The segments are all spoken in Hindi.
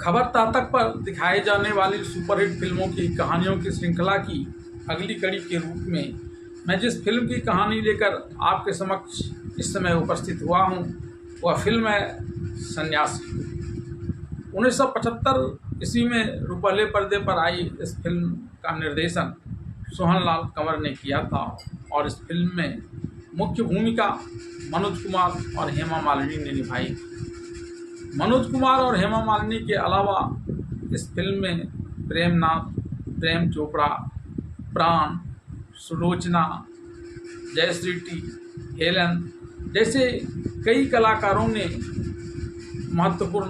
खबरता तक पर दिखाई जाने वाली सुपरहिट फिल्मों की कहानियों की श्रृंखला की अगली कड़ी के रूप में मैं जिस फिल्म की कहानी लेकर आपके समक्ष इस समय उपस्थित हुआ हूँ वह फिल्म है सन्यासी। 1975 ईस्वी में रुपहले पर्दे पर आई इस फिल्म का निर्देशन सोहनलाल कंवर ने किया था और इस फिल्म में मुख्य भूमिका मनोज कुमार और हेमा मालिनी ने निभाई। मनोज कुमार और हेमा मालिनी के अलावा इस फिल्म में प्रेमनाथ, प्रेम चोपड़ा, प्राण, सुलोचना, जयश्री टी, हेलन जैसे कई कलाकारों ने महत्वपूर्ण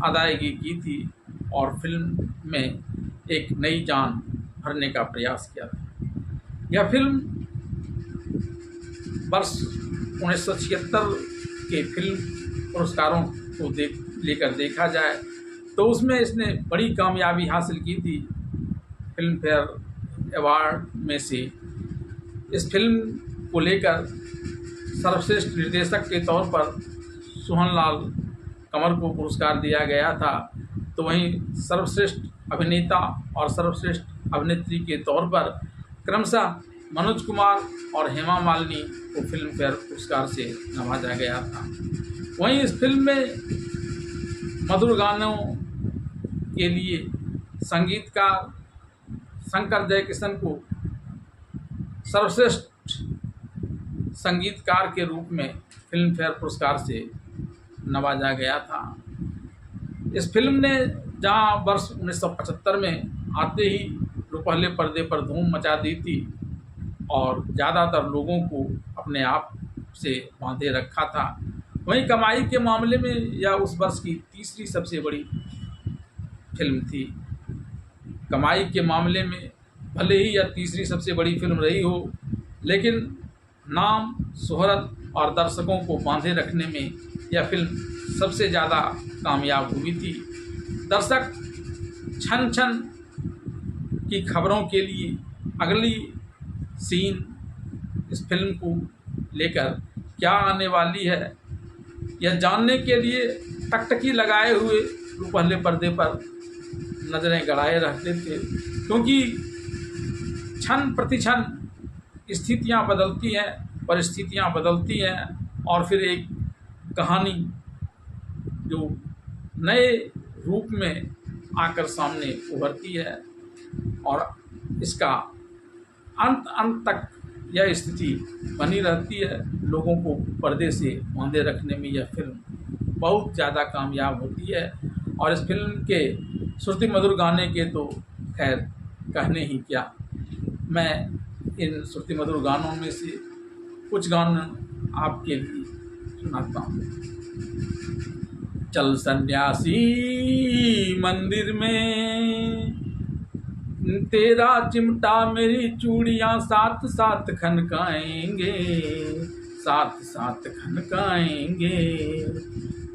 अदायगी की थी और फिल्म में एक नई जान भरने का प्रयास किया था। यह फिल्म वर्ष 1976 के फिल्म पुरस्कारों को लेकर देखा जाए तो उसमें इसने बड़ी कामयाबी हासिल की थी। फिल्म फेयर अवार्ड में से इस फिल्म को लेकर सर्वश्रेष्ठ निर्देशक के तौर पर सोहनलाल कंवर को पुरस्कार दिया गया था, तो वहीं सर्वश्रेष्ठ अभिनेता और सर्वश्रेष्ठ अभिनेत्री के तौर पर क्रमशः मनोज कुमार और हेमा मालिनी को फिल्म फेयर पुरस्कार से नवाजा गया था। वहीं इस फिल्म में मधुर गानों के लिए संगीतकार शंकर जयकिशन को सर्वश्रेष्ठ संगीतकार के रूप में फिल्म फेयर पुरस्कार से नवाजा गया था। इस फिल्म ने जहां वर्ष 1975 में आते ही रुपहले पर्दे पर धूम मचा दी थी और ज़्यादातर लोगों को अपने आप से बांधे रखा था, वहीं कमाई के मामले में यह उस वर्ष की तीसरी सबसे बड़ी फिल्म थी। कमाई के मामले में भले ही यह तीसरी सबसे बड़ी फिल्म रही हो, लेकिन नाम, शोहरत और दर्शकों को बांधे रखने में यह फिल्म सबसे ज़्यादा कामयाब हुई थी। दर्शक क्षण क्षण की खबरों के लिए अगली सीन इस फिल्म को लेकर क्या आने वाली है यह जानने के लिए टकटकी लगाए हुए रुपहले पर्दे पर नज़रें गड़ाए रहते थे, क्योंकि क्षण प्रतिक्षण स्थितियां बदलती हैं, परिस्थितियां बदलती हैं और फिर एक कहानी जो नए रूप में आकर सामने उभरती है और इसका अंत तक यह स्थिति बनी रहती है। लोगों को पर्दे से बांधे रखने में यह फिल्म बहुत ज़्यादा कामयाब होती है और इस फिल्म के श्रुति मधुर गाने के तो खैर कहने ही क्या। मैं इन श्रुति मधुर गानों में से कुछ गाने आपके लिए सुनाता हूँ। चल सन्यासी मंदिर में तेरा चिमटा मेरी चूड़ियाँ साथ साथ खनकाएंगे, साथ साथ खनकाएंगे।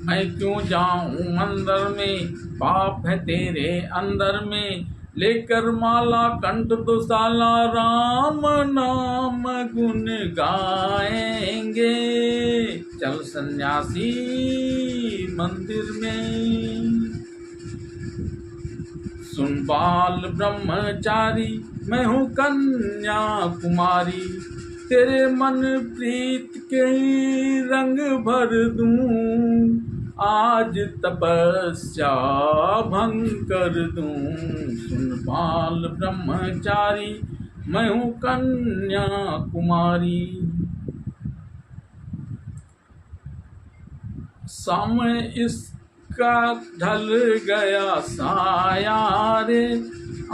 मैं क्यों जाऊँ अंदर में, पाप है तेरे अंदर में, लेकर माला कंठ तो साला राम नाम गुन गाएंगे। चल सन्यासी मंदिर में। सुन बाल ब्रह्मचारी मैं हूँ कन्या कुमारी, तेरे मन प्रीत के ही रंग भर दूं, आज तपस्या भंग कर दूं। सुन बाल ब्रह्मचारी मैं हूँ कन्या कुमारी। सामने इसका ढल गया साया रे,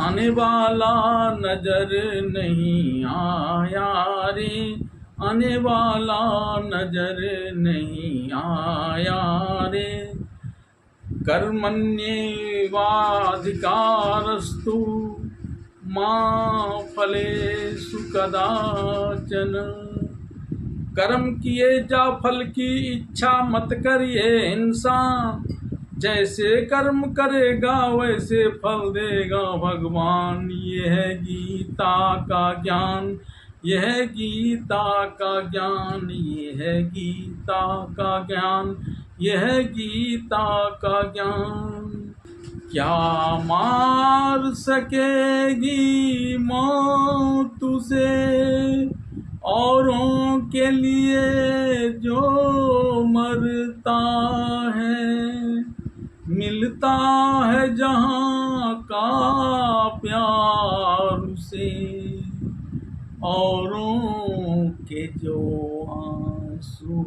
आने वाला नजर नहीं आया रे, आने वाला नजर नहीं आया रे। कर्मण्येवाधिकारस्तु मा फलेषु कदाचन। कर्म किए जा फल की इच्छा मत करिए इंसान, जैसे कर्म करेगा वैसे फल देगा भगवान। यह है गीता का ज्ञान, यह है गीता का ज्ञान, यह है गीता का ज्ञान, यह है गीता का ज्ञान। क्या मार सकेगी मौत उसे, औरों के लिए जो मरता है। मिलता है जहाँ का प्यार उसे, औरों के जो आंसू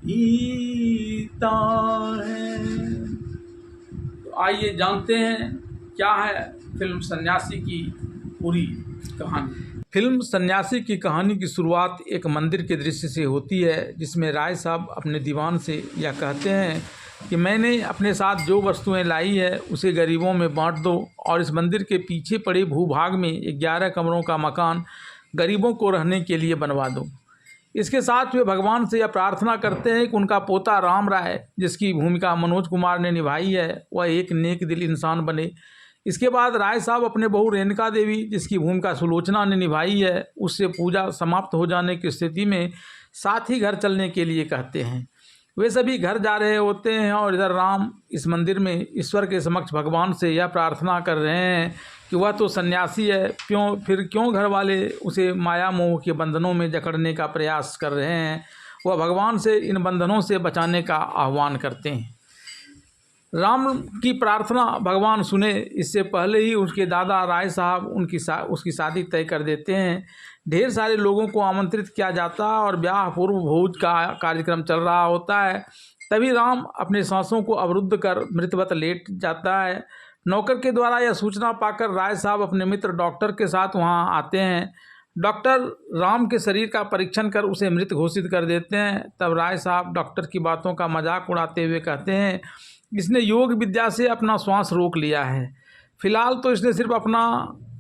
पीता है। तो आइए जानते हैं क्या है फिल्म सन्यासी की पूरी कहानी। फिल्म सन्यासी की कहानी की शुरुआत एक मंदिर के दृश्य से होती है, जिसमें राय साहब अपने दीवान से यह कहते हैं कि मैंने अपने साथ जो वस्तुएं लाई है उसे गरीबों में बांट दो, और इस मंदिर के पीछे पड़े भूभाग में 11 कमरों का मकान गरीबों को रहने के लिए बनवा दो। इसके साथ वे भगवान से यह प्रार्थना करते हैं कि उनका पोता राम राय, जिसकी भूमिका मनोज कुमार ने निभाई है, वह एक नेक दिल इंसान बने। इसके बाद राय साहब अपने बहू रेणुका देवी, जिसकी भूमिका सुलोचना ने निभाई है, उससे पूजा समाप्त हो जाने की स्थिति में साथ ही घर चलने के लिए कहते हैं। वे सभी घर जा रहे होते हैं और इधर राम इस मंदिर में ईश्वर के समक्ष भगवान से यह प्रार्थना कर रहे हैं कि वह तो सन्यासी है, क्यों घर वाले उसे माया मोह के बंधनों में जकड़ने का प्रयास कर रहे हैं। वह भगवान से इन बंधनों से बचाने का आह्वान करते हैं। राम की प्रार्थना भगवान सुने इससे पहले ही उसके दादा राय साहब उसकी शादी तय कर देते हैं। ढेर सारे लोगों को आमंत्रित किया जाता है और ब्याह पूर्व भोज का कार्यक्रम चल रहा होता है। तभी राम अपने सांसों को अवरुद्ध कर मृतवत लेट जाता है। नौकर के द्वारा यह सूचना पाकर राय साहब अपने मित्र डॉक्टर के साथ वहां आते हैं। डॉक्टर राम के शरीर का परीक्षण कर उसे मृत घोषित कर देते हैं। तब राय साहब डॉक्टर की बातों का मजाक उड़ाते हुए कहते हैं, इसने योग विद्या से अपना श्वास रोक लिया है। फिलहाल तो इसने सिर्फ अपना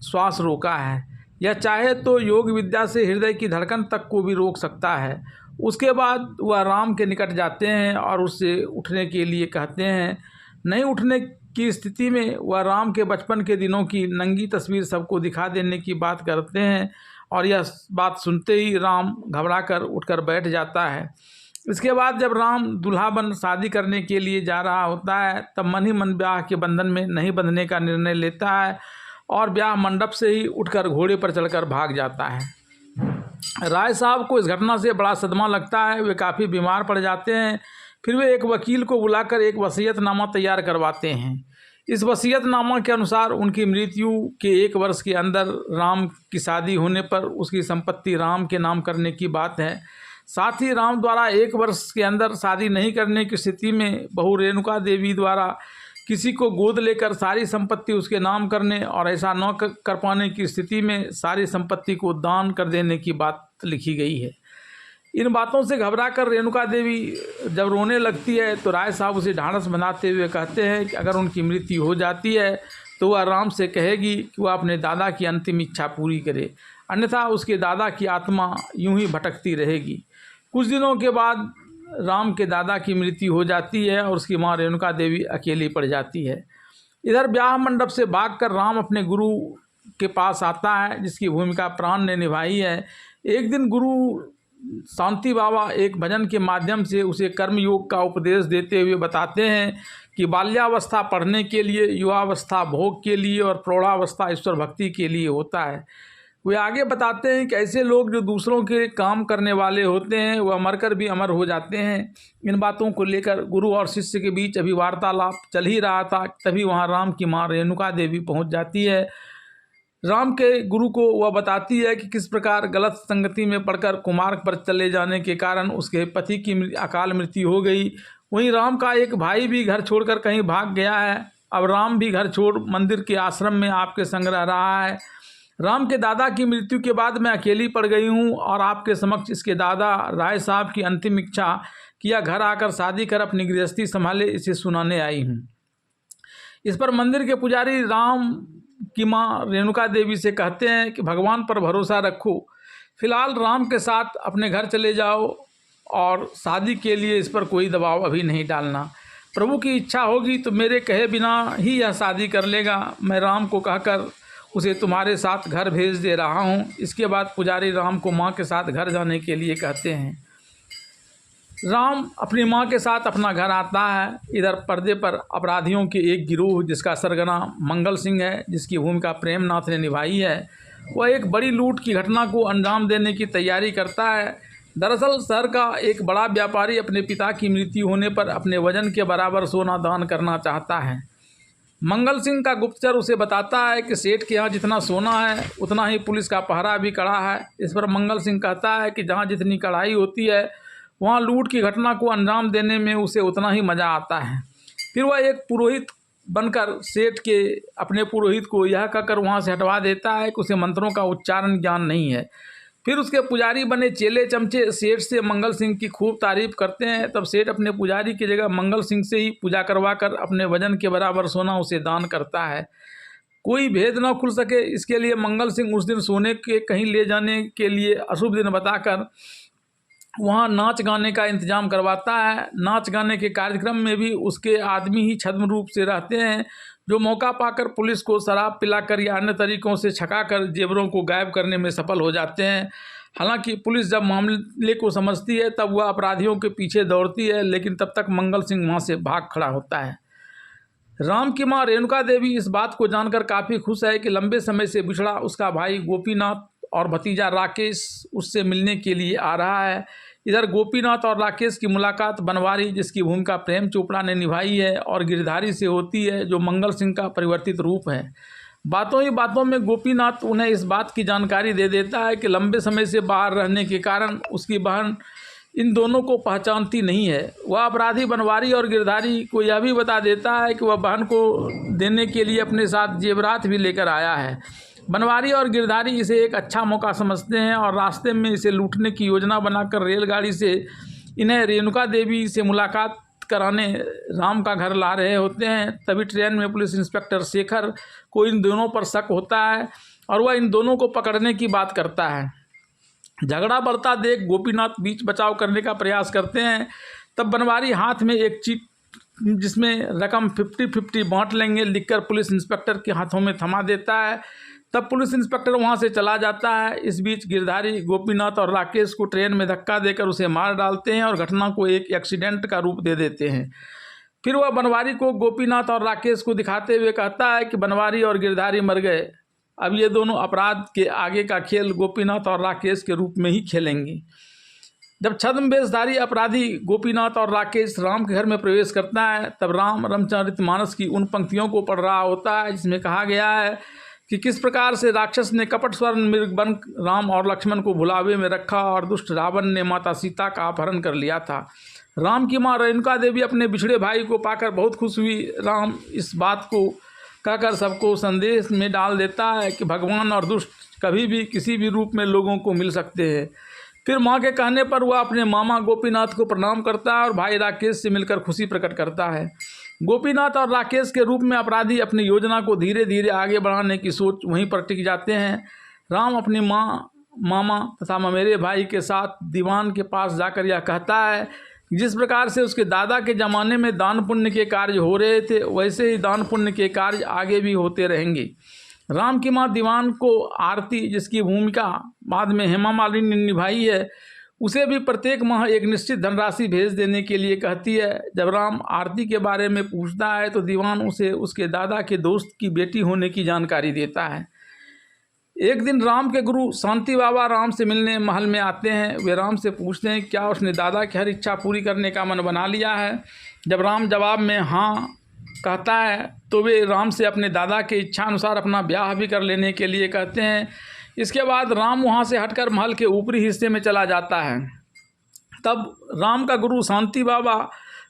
श्वास रोका है, यह चाहे तो योग विद्या से हृदय की धड़कन तक को भी रोक सकता है। उसके बाद वह राम के निकट जाते हैं और उससे उठने के लिए कहते हैं। नहीं उठने की स्थिति में वह राम के बचपन के दिनों की नंगी तस्वीर सबको दिखा देने की बात करते हैं, और यह बात सुनते ही राम घबराकर उठकर बैठ जाता है। इसके बाद जब राम दूल्हा बन शादी करने के लिए जा रहा होता है, तब मन ही मन ब्याह के बंधन में नहीं बंधने का निर्णय लेता है और ब्याह मंडप से ही उठकर घोड़े पर चढ़कर भाग जाता है। राय साहब को इस घटना से बड़ा सदमा लगता है। वे काफ़ी बीमार पड़ जाते हैं। फिर वे एक वकील को बुलाकर एक वसीयतनामा तैयार करवाते हैं। इस वसीयतनामा के अनुसार उनकी मृत्यु के 1 वर्ष के अंदर राम की शादी होने पर उसकी संपत्ति राम के नाम करने की बात है। साथ ही राम द्वारा 1 वर्ष के अंदर शादी नहीं करने की स्थिति में बहू रेणुका देवी द्वारा किसी को गोद लेकर सारी संपत्ति उसके नाम करने और ऐसा न कर पाने की स्थिति में सारी संपत्ति को दान कर देने की बात लिखी गई है। इन बातों से घबराकर रेणुका देवी जब रोने लगती है तो राय साहब उसे ढांढस बनाते हुए कहते हैं कि अगर उनकी मृत्यु हो जाती है तो वह राम से कहेगी कि वह अपने दादा की अंतिम इच्छा पूरी करे, अन्यथा उसके दादा की आत्मा यूं ही भटकती रहेगी। कुछ दिनों के बाद राम के दादा की मृत्यु हो जाती है और उसकी माँ रेणुका देवी अकेली पड़ जाती है। इधर ब्याह मंडप से भागकर राम अपने गुरु के पास आता है, जिसकी भूमिका प्राण ने निभाई है। एक दिन गुरु शांति बाबा एक भजन के माध्यम से उसे कर्म योग का उपदेश देते हुए बताते हैं कि बाल्यावस्था पढ़ने के लिए, युवावस्था भोग के लिए और प्रौढ़ावस्था ईश्वर भक्ति के लिए होता है। वे आगे बताते हैं कि ऐसे लोग जो दूसरों के काम करने वाले होते हैं वह मरकर भी अमर हो जाते हैं। इन बातों को लेकर गुरु और शिष्य के बीच अभी वार्तालाप चल ही रहा था, तभी वहाँ राम की माँ रेणुका देवी पहुँच जाती है। राम के गुरु को वह बताती है कि किस प्रकार गलत संगति में पड़कर कुमार्ग पर चले जाने के कारण उसके पति की अकाल मृत्यु हो गई। वहीं राम का एक भाई भी घर छोड़कर कहीं भाग गया है। अब राम भी घर छोड़ मंदिर के आश्रम में आपके संग रह रहा है। राम के दादा की मृत्यु के बाद मैं अकेली पड़ गई हूँ और आपके समक्ष इसके दादा राय साहब की अंतिम इच्छा कि यह घर आकर शादी कर अपनी गृहस्थी संभाले, इसे सुनाने आई हूँ। इस पर मंदिर के पुजारी राम की माँ रेणुका देवी से कहते हैं कि भगवान पर भरोसा रखो, फिलहाल राम के साथ अपने घर चले जाओ और शादी के लिए इस पर कोई दबाव अभी नहीं डालना। प्रभु की इच्छा होगी तो मेरे कहे बिना ही यह शादी कर लेगा। मैं राम को कहकर उसे तुम्हारे साथ घर भेज दे रहा हूँ। इसके बाद पुजारी राम को माँ के साथ घर जाने के लिए कहते हैं। राम अपनी मां के साथ अपना घर आता है। इधर पर्दे पर अपराधियों के एक गिरोह जिसका सरगना मंगल सिंह है, जिसकी भूमिका प्रेमनाथ ने निभाई है, वह एक बड़ी लूट की घटना को अंजाम देने की तैयारी करता है। दरअसल शहर का एक बड़ा व्यापारी अपने पिता की मृत्यु होने पर अपने वजन के बराबर सोना दान करना चाहता है। मंगल सिंह का गुप्तचर उसे बताता है कि सेठ के यहाँ जितना सोना है उतना ही पुलिस का पहरा भी कड़ा है। इस पर मंगल सिंह कहता है कि जहाँ जितनी कड़ाई होती है वहाँ लूट की घटना को अंजाम देने में उसे उतना ही मज़ा आता है। फिर वह एक पुरोहित बनकर सेठ के अपने पुरोहित को यह कहकर वहाँ से हटवा देता है कि उसे मंत्रों का उच्चारण ज्ञान नहीं है। फिर उसके पुजारी बने चेले चमचे सेठ से मंगल सिंह की खूब तारीफ करते हैं। तब सेठ अपने पुजारी की जगह मंगल सिंह से ही पूजा करवाकर अपने वजन के बराबर सोना उसे दान करता है। कोई भेद न खुल सके इसके लिए मंगल सिंह उस दिन सोने के कहीं ले जाने के लिए अशुभ दिन बताकर वहाँ नाच गाने का इंतजाम करवाता है। नाच गाने के कार्यक्रम में भी उसके आदमी ही छद्म रूप से रहते हैं, जो मौका पाकर पुलिस को शराब पिलाकर या अन्य तरीकों से छकाकर जेवरों को गायब करने में सफल हो जाते हैं। हालांकि पुलिस जब मामले को समझती है तब वह अपराधियों के पीछे दौड़ती है, लेकिन तब तक मंगल सिंह वहाँ से भाग खड़ा होता है। राम की माँ रेणुका देवी इस बात को जानकर काफ़ी खुश है कि लंबे समय से बिछड़ा उसका भाई गोपीनाथ और भतीजा राकेश उससे मिलने के लिए आ रहा है। इधर गोपीनाथ और राकेश की मुलाकात बनवारी, जिसकी भूमिका प्रेम चोपड़ा ने निभाई है, और गिरधारी से होती है, जो मंगल सिंह का परिवर्तित रूप है। बातों ही बातों में गोपीनाथ उन्हें इस बात की जानकारी दे देता है कि लंबे समय से बाहर रहने के कारण उसकी बहन इन दोनों को पहचानती नहीं है। वह अपराधी बनवारी और गिरधारी को यह भी बता देता है कि वह बहन को देने के लिए अपने साथ जेवरात भी लेकर आया है। बनवारी और गिरधारी इसे एक अच्छा मौका समझते हैं और रास्ते में इसे लूटने की योजना बनाकर रेलगाड़ी से इन्हें रेणुका देवी से मुलाकात कराने राम का घर ला रहे होते हैं। तभी ट्रेन में पुलिस इंस्पेक्टर शेखर को इन दोनों पर शक होता है और वह इन दोनों को पकड़ने की बात करता है। झगड़ा बढ़ता देख गोपीनाथ बीच बचाव करने का प्रयास करते हैं। तब बनवारी हाथ में एक चिट जिसमें रकम 50-50 बांट लेंगे लिखकर पुलिस इंस्पेक्टर के हाथों में थमा देता है। तब पुलिस इंस्पेक्टर वहां से चला जाता है। इस बीच गिरधारी गोपीनाथ और राकेश को ट्रेन में धक्का देकर उसे मार डालते हैं और घटना को एक एक्सीडेंट का रूप दे देते हैं। फिर वह बनवारी को गोपीनाथ और राकेश को दिखाते हुए कहता है कि बनवारी और गिरधारी मर गए, अब ये दोनों अपराध के आगे का खेल गोपीनाथ और राकेश के रूप में ही खेलेंगे। जब छद्म वेशधारी अपराधी गोपीनाथ और राकेश राम के घर में प्रवेश करता है, तब राम रामचरितमानस की उन पंक्तियों को पढ़ रहा होता है जिसमें कहा गया है कि किस प्रकार से राक्षस ने कपट स्वर्ण मृग बन राम और लक्ष्मण को भुलावे में रखा और दुष्ट रावण ने माता सीता का अपहरण कर लिया था। राम की माँ रेणुका देवी अपने बिछड़े भाई को पाकर बहुत खुश हुई। राम इस बात को कहकर सबको संदेश में डाल देता है कि भगवान और दुष्ट कभी भी किसी भी रूप में लोगों को मिल सकते हैं। फिर माँ के कहने पर वह अपने मामा गोपीनाथ को प्रणाम करता है और भाई राकेश से मिलकर खुशी प्रकट करता है। गोपीनाथ और राकेश के रूप में अपराधी अपनी योजना को धीरे धीरे आगे बढ़ाने की सोच वहीं पर टिक जाते हैं। राम अपनी माँ, मामा तथा ममेरे भाई के साथ दीवान के पास जाकर यह कहता है जिस प्रकार से उसके दादा के ज़माने में दान पुण्य के कार्य हो रहे थे, वैसे ही दान पुण्य के कार्य आगे भी होते रहेंगे। राम की माँ दीवान को आरती, जिसकी भूमिका बाद में हेमा मालिनी ने निभाई है, उसे भी प्रत्येक माह एक निश्चित धनराशि भेज देने के लिए कहती है। जब राम आरती के बारे में पूछता है तो दीवान उसे उसके दादा के दोस्त की बेटी होने की जानकारी देता है। एक दिन राम के गुरु शांति बाबा राम से मिलने महल में आते हैं। वे राम से पूछते हैं क्या उसने दादा की हर इच्छा पूरी करने का मन बना लिया है। जब राम जवाब में हाँ कहता है तो वे राम से अपने दादा के इच्छा अनुसार अपना ब्याह भी कर लेने के लिए कहते हैं। इसके बाद राम वहाँ से हटकर महल के ऊपरी हिस्से में चला जाता है। तब राम का गुरु शांति बाबा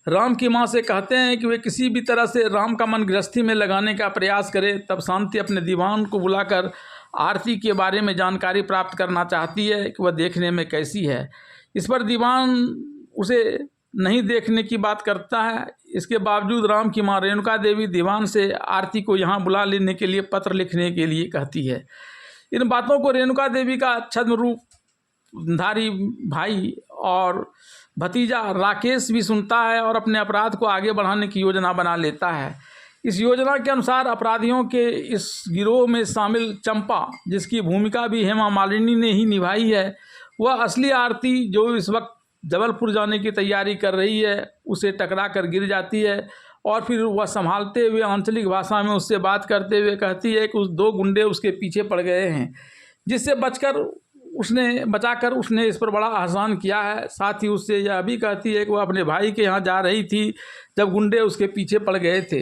राम की माँ से कहते हैं कि वे किसी भी तरह से राम का मन गृहस्थी में लगाने का प्रयास करे। तब शांति अपने दीवान को बुलाकर आरती के बारे में जानकारी प्राप्त करना चाहती है कि वह देखने में कैसी है। इस पर दीवान उसे नहीं देखने की बात करता है। इसके बावजूद राम की माँ रेणुका देवी दीवान से आरती को यहाँ बुला लेने के लिए पत्र लिखने के लिए कहती है। इन बातों को रेणुका देवी का छद्म रूपधारी भाई और भतीजा राकेश भी सुनता है और अपने अपराध को आगे बढ़ाने की योजना बना लेता है। इस योजना के अनुसार अपराधियों के इस गिरोह में शामिल चंपा, जिसकी भूमिका भी हेमा मालिनी ने ही निभाई है, वह असली आरती जो इस वक्त जबलपुर जाने की तैयारी कर रही है उसे टकरा कर गिर जाती है और फिर वह संभालते हुए आंचलिक भाषा में उससे बात करते हुए कहती है कि उस 2 गुंडे उसके पीछे पड़ गए हैं, जिससे बचाकर उसने इस पर बड़ा आह्सान किया है। साथ ही उससे यह भी कहती है कि वह अपने भाई के यहाँ जा रही थी जब गुंडे उसके पीछे पड़ गए थे।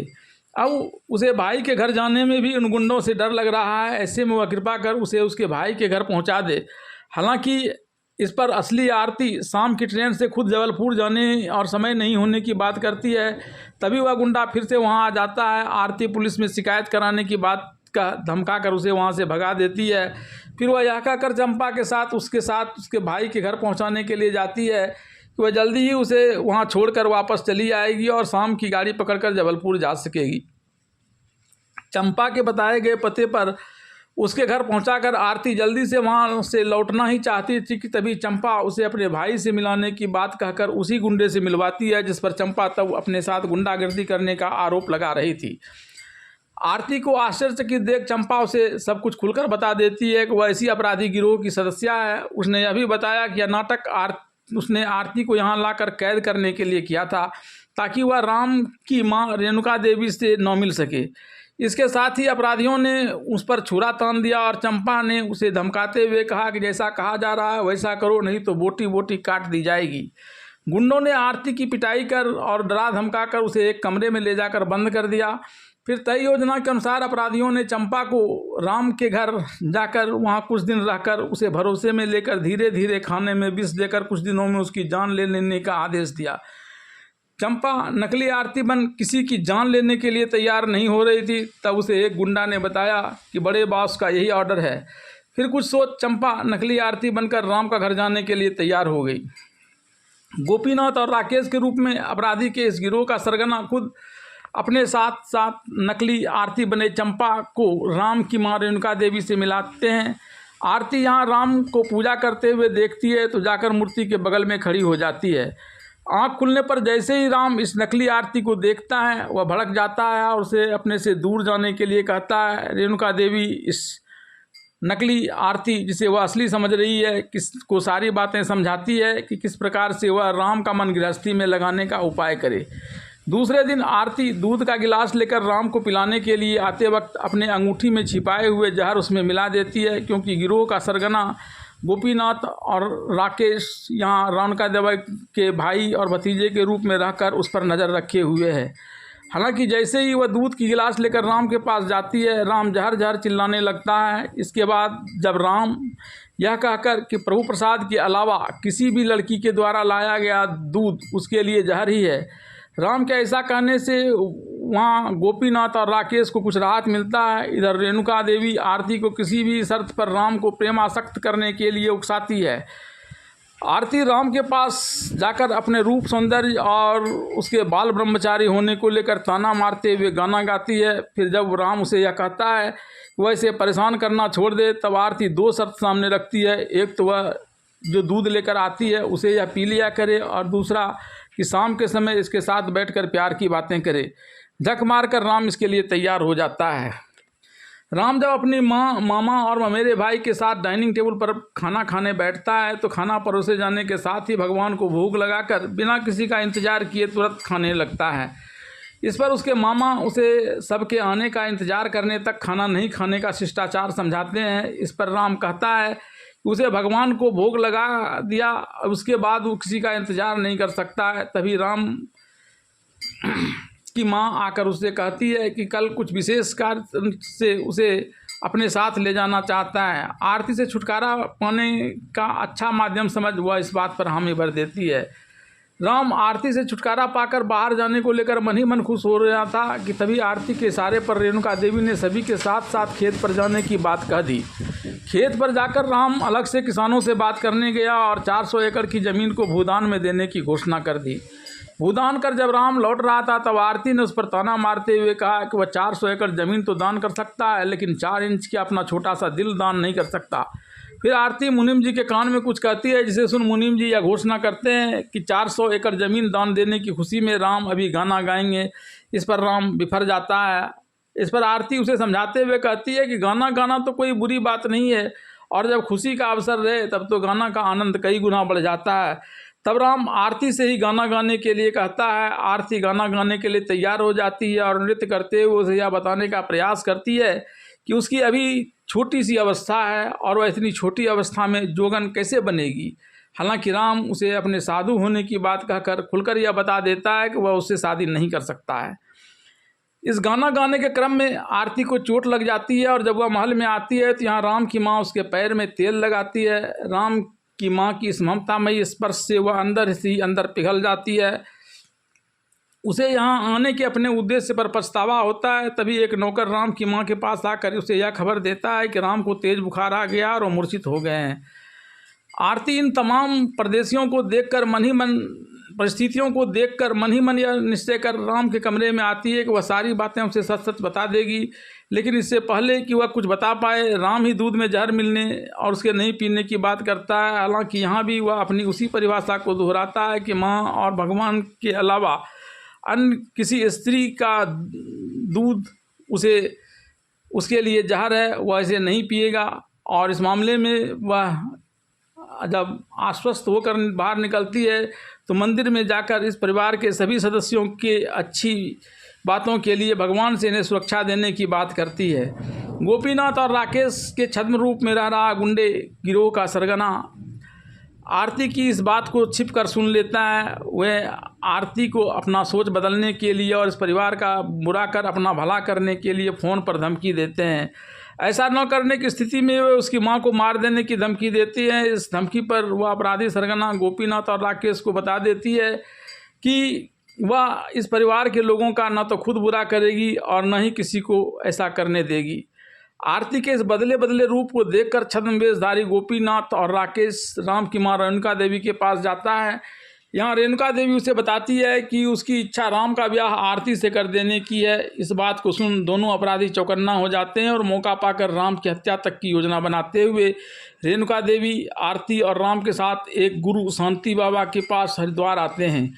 अब उसे भाई के घर जाने में भी उन गुंडों से डर लग रहा है। ऐसे में वह कृपा कर उसे उसके भाई के घर पहुँचा दे। हालांकि इस पर असली आरती शाम की ट्रेन से खुद जबलपुर जाने और समय नहीं होने की बात करती है। तभी वह गुंडा फिर से वहां आ जाता है। आरती पुलिस में शिकायत कराने की बात का धमका कर उसे वहां से भगा देती है। फिर वह यह कहकर चंपा के साथ उसके भाई के घर पहुंचाने के लिए जाती है कि वह जल्दी ही उसे वहां छोड़कर वापस चली आएगी और शाम की गाड़ी पकड़कर जबलपुर जा सकेगी। चंपा के बताए गए पते पर उसके घर पहुंचाकर आरती जल्दी से वहां से लौटना ही चाहती थी कि तभी चंपा उसे अपने भाई से मिलाने की बात कहकर उसी गुंडे से मिलवाती है जिस पर चंपा तब अपने साथ गुंडागर्दी करने का आरोप लगा रही थी। आरती को आश्चर्यचकित देख चंपा उसे सब कुछ खुलकर बता देती है कि वह ऐसी अपराधी गिरोह की सदस्य है। उसने यह भी बताया कि यह नाटक उसने आरती को यहाँ लाकर कैद करने के लिए किया था ताकि वह राम की माँ रेणुका देवी से न मिल सके। इसके साथ ही अपराधियों ने उस पर छुरा तान दिया और चंपा ने उसे धमकाते हुए कहा कि जैसा कहा जा रहा है वैसा करो, नहीं तो बोटी बोटी काट दी जाएगी। गुंडों ने आरती की पिटाई कर और डरा धमका कर उसे एक कमरे में ले जाकर बंद कर दिया। फिर तय योजना के अनुसार अपराधियों ने चंपा को राम के घर जाकर वहां कुछ दिन रहकर उसे भरोसे में लेकर धीरे धीरे खाने में विष देकर कुछ दिनों में उसकी जान ले लेने का आदेश दिया। चंपा नकली आरती बन किसी की जान लेने के लिए तैयार नहीं हो रही थी। तब उसे एक गुंडा ने बताया कि बड़े बॉस का यही ऑर्डर है। फिर कुछ सोच चंपा नकली आरती बनकर राम का घर जाने के लिए तैयार हो गई। गोपीनाथ और राकेश के रूप में अपराधी के इस गिरोह का सरगना खुद अपने साथ साथ नकली आरती बने चंपा को राम की मां रेणुका देवी से मिलाते हैं। आरती यहाँ राम को पूजा करते हुए देखती है तो जाकर मूर्ति के बगल में खड़ी हो जाती है। आँख खुलने पर जैसे ही राम इस नकली आरती को देखता है वह भड़क जाता है और उसे अपने से दूर जाने के लिए कहता है। रेणुका देवी इस नकली आरती जिसे वह असली समझ रही है किसको सारी बातें समझाती है कि किस प्रकार से वह राम का मन गृहस्थी में लगाने का उपाय करे। दूसरे दिन आरती दूध का गिलास लेकर राम को पिलाने के लिए आते वक्त अपने अंगूठी में छिपाए हुए जहर उसमें मिला देती है, क्योंकि गिरोह का सरगना गोपीनाथ और राकेश यहाँ रेणुका देवी के भाई और भतीजे के रूप में रहकर उस पर नज़र रखे हुए है। हालांकि जैसे ही वह दूध की गिलास लेकर राम के पास जाती है राम जहर जहर चिल्लाने लगता है। इसके बाद जब राम यह कहकर कि प्रभु प्रसाद के अलावा किसी भी लड़की के द्वारा लाया गया दूध उसके लिए जहर ही है, राम के ऐसा कहने से वहाँ गोपीनाथ और राकेश को कुछ राहत मिलता है। इधर रेणुका देवी आरती को किसी भी शर्त पर राम को प्रेमासक्त करने के लिए उकसाती है। आरती राम के पास जाकर अपने रूप सौंदर्य और उसके बाल ब्रह्मचारी होने को लेकर ताना मारते हुए गाना गाती है। फिर जब राम उसे यह कहता है वह इसे परेशान करना छोड़ दे तब आरती 2 शर्त सामने रखती है। एक तो वह जो दूध लेकर आती है उसे यह पी लिया करे और दूसरा कि शाम के समय इसके साथ बैठकर प्यार की बातें करे। झक मारकर राम इसके लिए तैयार हो जाता है। राम जब अपनी माँ मामा और ममेरे भाई के साथ डाइनिंग टेबल पर खाना खाने बैठता है तो खाना परोसे जाने के साथ ही भगवान को भोग लगाकर बिना किसी का इंतजार किए तुरंत खाने लगता है। इस पर उसके मामा उसे सबके आने का इंतजार करने तक खाना नहीं खाने का शिष्टाचार समझाते हैं। इस पर राम कहता है उसे भगवान को भोग लगा दिया, उसके बाद वो किसी का इंतज़ार नहीं कर सकता है। तभी राम की माँ आकर उससे कहती है कि कल कुछ विशेष कार्य से उसे अपने साथ ले जाना चाहता है। आरती से छुटकारा पाने का अच्छा माध्यम समझ वह इस बात पर हामी भर देती है। राम आरती से छुटकारा पाकर बाहर जाने को लेकर मन ही मन खुश हो रहा था कि तभी आरती के इशारे पर रेणुका देवी ने सभी के साथ साथ खेत पर जाने की बात कह दी। खेत पर जाकर राम अलग से किसानों से बात करने गया और 400 एकड़ की ज़मीन को भूदान में देने की घोषणा कर दी। भूदान कर जब राम लौट रहा था तब आरती ने उस पर ताना मारते हुए कहा कि वह 400 एकड़ ज़मीन तो दान कर सकता है लेकिन 4 इंच का अपना छोटा सा दिल दान नहीं कर सकता। फिर आरती मुनीम जी के कान में कुछ कहती है जिसे सुन मुनीम जी यह घोषणा करते हैं कि 400 एकड़ ज़मीन दान देने की खुशी में राम अभी गाना गाएंगे। इस पर राम बिफर जाता है। इस पर आरती उसे समझाते हुए कहती है कि गाना गाना तो कोई बुरी बात नहीं है और जब खुशी का अवसर रहे तब तो गाना का आनंद कई गुना बढ़ जाता है। तब राम आरती से ही गाना गाने के लिए कहता है। आरती गाना गाने के लिए तैयार हो जाती है और नृत्य करते हुए उसे यह बताने का प्रयास करती है कि उसकी अभी छोटी सी अवस्था है और वह इतनी छोटी अवस्था में जोगन कैसे बनेगी। हालांकि राम उसे अपने साधु होने की बात कहकर खुलकर यह बता देता है कि वह उससे शादी नहीं कर सकता है। इस गाना गाने के क्रम में आरती को चोट लग जाती है और जब वह महल में आती है तो यहाँ राम की माँ उसके पैर में तेल लगाती है। राम की माँ की इस ममतामयी स्पर्श से वह अंदर से ही अंदर पिघल जाती है। उसे यहाँ आने के अपने उद्देश्य पर पछतावा होता है। तभी एक नौकर राम की माँ के पास आकर उसे यह खबर देता है कि राम को तेज बुखार आ गया और वह मूर्छित हो गए हैं। आरती इन तमाम परिस्थितियों को देखकर मन ही मन यह निश्चय कर राम के कमरे में आती है कि वह सारी बातें उसे सच सच बता देगी। लेकिन इससे पहले कि वह कुछ बता पाए, राम ही दूध में जहर मिलने और उसके नहीं पीने की बात करता है। हालांकि यहाँ भी वह अपनी उसी परिभाषा को दोहराता है कि माँ और भगवान के अलावा अन्य किसी स्त्री का दूध उसके लिए जहर है, वह इसे नहीं पिएगा। और इस मामले में वह जब आश्वस्त होकर बाहर निकलती है तो मंदिर में जाकर इस परिवार के सभी सदस्यों के अच्छी बातों के लिए भगवान से इन्हें सुरक्षा देने की बात करती है। गोपीनाथ और राकेश के छद्म रूप में रह रहा गुंडे गिरोह का सरगना आरती की इस बात को छिप कर सुन लेता है। वह आरती को अपना सोच बदलने के लिए और इस परिवार का बुरा कर अपना भला करने के लिए फ़ोन पर धमकी देते हैं। ऐसा न करने की स्थिति में वे उसकी मां को मार देने की धमकी देती है। इस धमकी पर वह अपराधी सरगना गोपीनाथ और राकेश को बता देती है कि वह इस परिवार के लोगों का न तो खुद बुरा करेगी और न ही किसी को ऐसा करने देगी। आरती के इस बदले रूप को देखकर छद्मवेशधारी गोपीनाथ और राकेश राम की मां रेणुका देवी के पास जाता है। यहाँ रेणुका देवी उसे बताती है कि उसकी इच्छा राम का ब्याह आरती से कर देने की है। इस बात को सुन दोनों अपराधी चौकन्ना हो जाते हैं और मौका पाकर राम की हत्या तक की योजना बनाते हुए रेणुका देवी आरती और राम के साथ एक गुरु शांति बाबा के पास हरिद्वार आते हैं।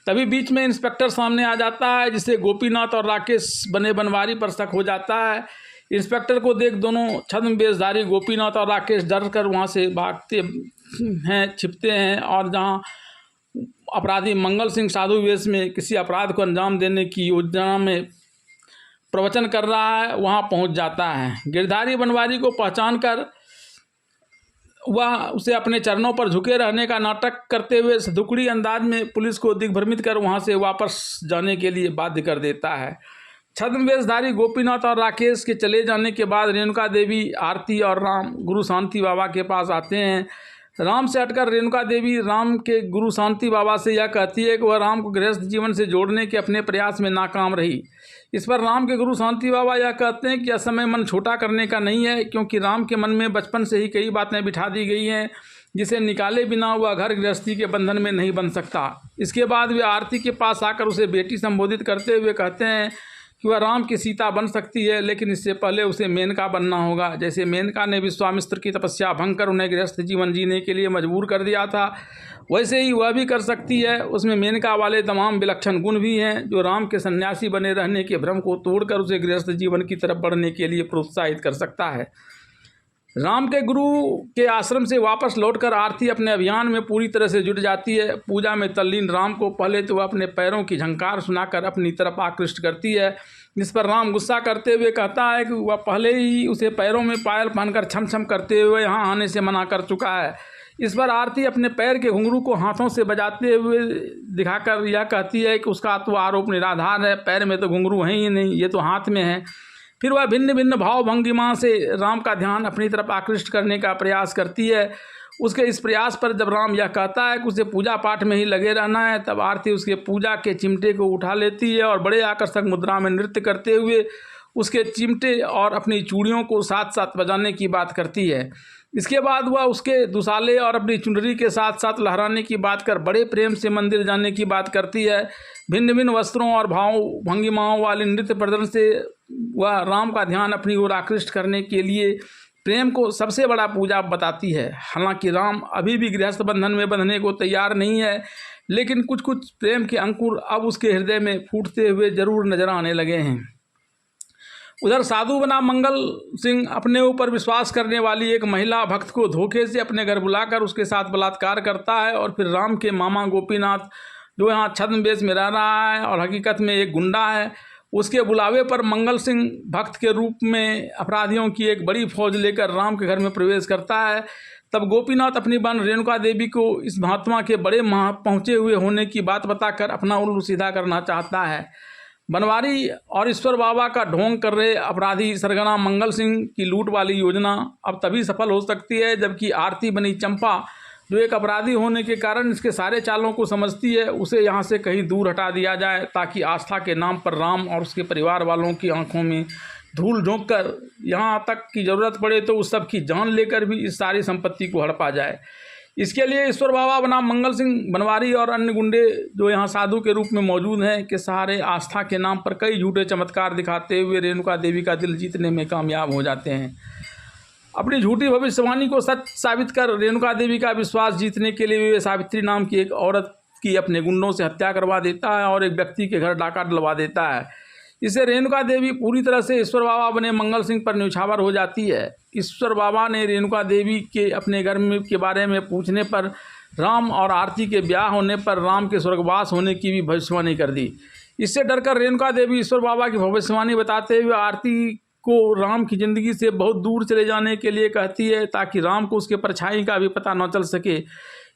तभी बीच में इंस्पेक्टर सामने आ जाता है, जिसे गोपीनाथ और राकेश बने बनवारी पर शक हो जाता है। इंस्पेक्टर को देख दोनों छद्मवेशधारी गोपीनाथ और राकेश डर कर वहाँ से भागते हैं, छिपते हैं और जहाँ अपराधी मंगल सिंह साधु वेश में किसी अपराध को अंजाम देने की योजना में प्रवचन कर रहा है, वहां पहुंच जाता है। गिरधारी बनवारी को पहचान कर वह उसे अपने चरणों पर झुके रहने का नाटक करते हुए सधुकड़ी अंदाज में पुलिस को दिग्भ्रमित कर वहां से वापस जाने के लिए बाध्य कर देता है। छद्मवेशधारी गोपीनाथ और राकेश के चले जाने के बाद रेणुका देवी, आरती और राम गुरु शांति बाबा के पास आते हैं। राम से हटकर रेणुका देवी राम के गुरु शांति बाबा से यह कहती है कि वह राम को गृहस्थ जीवन से जोड़ने के अपने प्रयास में नाकाम रही। इस पर राम के गुरु शांति बाबा यह कहते हैं कि असमय मन छोटा करने का नहीं है, क्योंकि राम के मन में बचपन से ही कई बातें बिठा दी गई हैं जिसे निकाले बिना वह घर गृहस्थी के बंधन में नहीं बन सकता। इसके बाद वे आरती के पास आकर उसे बेटी संबोधित करते हुए कहते हैं कि वह राम की सीता बन सकती है, लेकिन इससे पहले उसे मेनका बनना होगा। जैसे मेनका ने विश्वामित्र की तपस्या भंग कर उन्हें गृहस्थ जीवन जीने के लिए मजबूर कर दिया था, वैसे ही वह भी कर सकती है। उसमें मेनका वाले तमाम विलक्षण गुण भी हैं जो राम के सन्यासी बने रहने के भ्रम को तोड़कर उसे गृहस्थ जीवन की तरफ बढ़ने के लिए प्रोत्साहित कर सकता है। राम के गुरु के आश्रम से वापस लौटकर आरती अपने अभियान में पूरी तरह से जुट जाती है। पूजा में तल्लीन राम को पहले तो वह अपने पैरों की झंकार सुनाकर अपनी तरफ आकृष्ट करती है, जिस पर राम गुस्सा करते हुए कहता है कि वह पहले ही उसे पैरों में पायल पहनकर छम छम करते हुए यहाँ आने से मना कर चुका है। इस पर आरती अपने पैर के घुंघरू को हाथों से बजाते हुए दिखाकर यह कहती है कि उसका तो आरोप निराधार है, पैर में तो घुंघरू हैं ही नहीं, ये तो हाथ में है। फिर वह भिन्न भिन्न भाव भंगिमा से राम का ध्यान अपनी तरफ आकृष्ट करने का प्रयास करती है। उसके इस प्रयास पर जब राम यह कहता है कि उसे पूजा पाठ में ही लगे रहना है, तब आरती उसके पूजा के चिमटे को उठा लेती है और बड़े आकर्षक मुद्रा में नृत्य करते हुए उसके चिमटे और अपनी चूड़ियों को साथ साथ बजाने की बात करती है। इसके बाद वह उसके दुसाले और अपनी चुनरी के साथ साथ लहराने की बात कर बड़े प्रेम से मंदिर जाने की बात करती है। भिन्न भिन्न वस्त्रों और भाव भंगिमाओं वाले नृत्य प्रदर्शन से वह राम का ध्यान अपनी ओर आकृष्ट करने के लिए प्रेम को सबसे बड़ा पूजा बताती है। हालांकि राम अभी भी गृहस्थ बंधन में बंधने को तैयार नहीं है, लेकिन कुछ कुछ प्रेम के अंकुर अब उसके हृदय में फूटते हुए जरूर नजर आने लगे हैं। उधर साधु बना मंगल सिंह अपने ऊपर विश्वास करने वाली एक महिला भक्त को धोखे से अपने घर बुलाकर उसके साथ बलात्कार करता है और फिर राम के मामा गोपीनाथ, जो यहाँ छद्मवेश में रह रहा है और हकीकत में एक गुंडा है, उसके बुलावे पर मंगल सिंह भक्त के रूप में अपराधियों की एक बड़ी फौज लेकर राम के घर में प्रवेश करता है। तब गोपीनाथ अपनी बहन रेणुका देवी को इस महात्मा के बड़े पहुँचे हुए होने की बात बताकर अपना उल्लू सीधा करना चाहता है। बनवारी और ईश्वर बाबा का ढोंग कर रहे अपराधी सरगना मंगल सिंह की लूट वाली योजना अब तभी सफल हो सकती है जबकि आरती बनी चंपा, जो एक अपराधी होने के कारण इसके सारे चालों को समझती है, उसे यहाँ से कहीं दूर हटा दिया जाए ताकि आस्था के नाम पर राम और उसके परिवार वालों की आंखों में धूल झोंक कर यहाँ तक की ज़रूरत पड़े तो उस सब की जान लेकर भी इस सारी संपत्ति को हड़पा जाए। इसके लिए ईश्वर बाबा बनाम मंगल सिंह, बनवारी और अन्य गुंडे जो यहाँ साधु के रूप में मौजूद हैं के सहारे आस्था के नाम पर कई झूठे चमत्कार दिखाते हुए रेणुका देवी का दिल जीतने में कामयाब हो जाते हैं। अपनी झूठी भविष्यवाणी को सच साबित कर रेणुका देवी का विश्वास जीतने के लिए वे सावित्री नाम की एक औरत की अपने गुंडों से हत्या करवा देता है और एक व्यक्ति के घर डाका डलवा देता है। इससे रेणुका देवी पूरी तरह से ईश्वर बाबा बने मंगल सिंह पर न्यौछावर हो जाती है। ईश्वर बाबा ने रेणुका देवी के अपने घर में के बारे में पूछने पर राम और आरती के ब्याह होने पर राम के स्वर्गवास होने की भी भविष्यवाणी कर दी। इससे डरकर रेणुका देवी ईश्वर बाबा की भविष्यवाणी बताते हुए आरती को राम की ज़िंदगी से बहुत दूर चले जाने के लिए कहती है ताकि राम को उसके परछाई का भी पता न चल सके।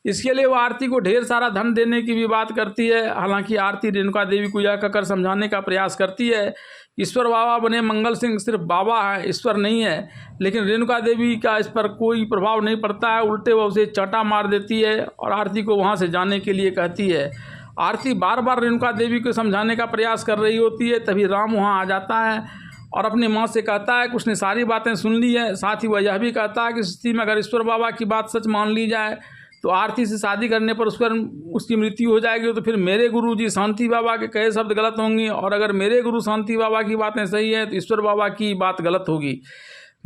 इसके लिए वो आरती को ढेर सारा धन देने की भी बात करती है। हालांकि आरती रेणुका देवी को यह कहकर समझाने का प्रयास करती है ईश्वर बाबा बने मंगल सिंह सिर्फ बाबा है, ईश्वर नहीं है। लेकिन रेणुका देवी का इस पर कोई प्रभाव नहीं पड़ता है, उल्टे वह उसे चांटा मार देती है और आरती को वहाँ से जाने के लिए कहती है। आरती बार बार रेणुका देवी को समझाने का प्रयास कर रही होती है, तभी राम वहाँ आ जाता है और अपनी माँ से कहता है कि उसने सारी बातें सुन ली है। साथ ही वह यह भी कहता है कि स्थिति में अगर ईश्वर बाबा की बात सच मान ली जाए तो आरती से शादी करने पर उसकी मृत्यु हो जाएगी, तो फिर मेरे गुरु जी शांति बाबा के कहे शब्द गलत होंगे और अगर मेरे गुरु शांति बाबा की बातें सही हैं तो ईश्वर बाबा की बात गलत होगी।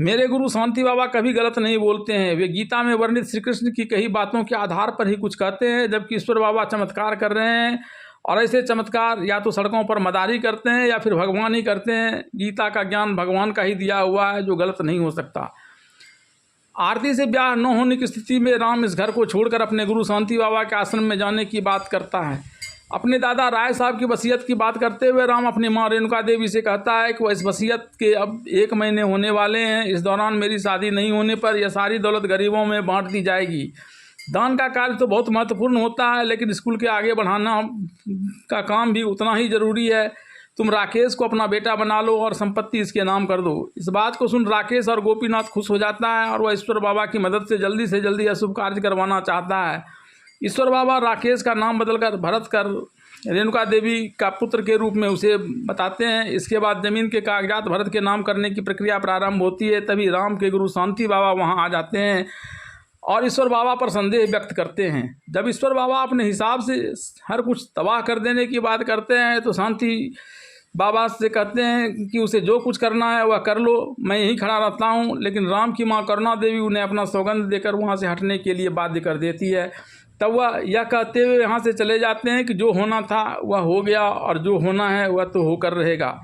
मेरे गुरु शांति बाबा कभी गलत नहीं बोलते हैं, वे गीता में वर्णित श्री कृष्ण की कई बातों के आधार पर ही कुछ कहते हैं, जबकि ईश्वर बाबा चमत्कार कर रहे हैं और ऐसे चमत्कार या तो सड़कों पर मदारी करते हैं या फिर भगवान ही करते हैं। गीता का ज्ञान भगवान का ही दिया हुआ है जो गलत नहीं हो सकता। आरती से ब्याह न होने की स्थिति में राम इस घर को छोड़कर अपने गुरु शांति बाबा के आश्रम में जाने की बात करता है। अपने दादा राय साहब की वसीयत की बात करते हुए राम अपनी माँ रेणुका देवी से कहता है कि वह इस वसीयत के अब 1 महीने होने वाले हैं, इस दौरान मेरी शादी नहीं होने पर यह सारी दौलत गरीबों में बांट दी जाएगी। दान का कार्य तो बहुत महत्वपूर्ण होता है, लेकिन स्कूल के आगे बढ़ाना का काम भी उतना ही ज़रूरी है। तुम राकेश को अपना बेटा बना लो और संपत्ति इसके नाम कर दो। इस बात को सुन राकेश और गोपीनाथ खुश हो जाता है और वह ईश्वर बाबा की मदद से जल्दी यह शुभ कार्य करवाना चाहता है। ईश्वर बाबा राकेश का नाम बदलकर भरत कर रेणुका देवी का पुत्र के रूप में उसे बताते हैं। इसके बाद ज़मीन के कागजात भरत के नाम करने की प्रक्रिया प्रारंभ होती है। तभी राम के गुरु शांति बाबा वहाँ आ जाते हैं और ईश्वर बाबा पर संदेह व्यक्त करते हैं। जब ईश्वर बाबा अपने हिसाब से हर कुछ तबाह कर देने की बात करते हैं तो शांति बाबा से कहते हैं कि उसे जो कुछ करना है वह कर लो, मैं यहीं खड़ा रहता हूँ। लेकिन राम की माँ करुणा देवी उन्हें अपना सौगंध देकर वहाँ से हटने के लिए बाध्य कर देती है। तब वह यह कहते हुए यहाँ से चले जाते हैं कि जो होना था वह हो गया और जो होना है वह तो होकर रहेगा।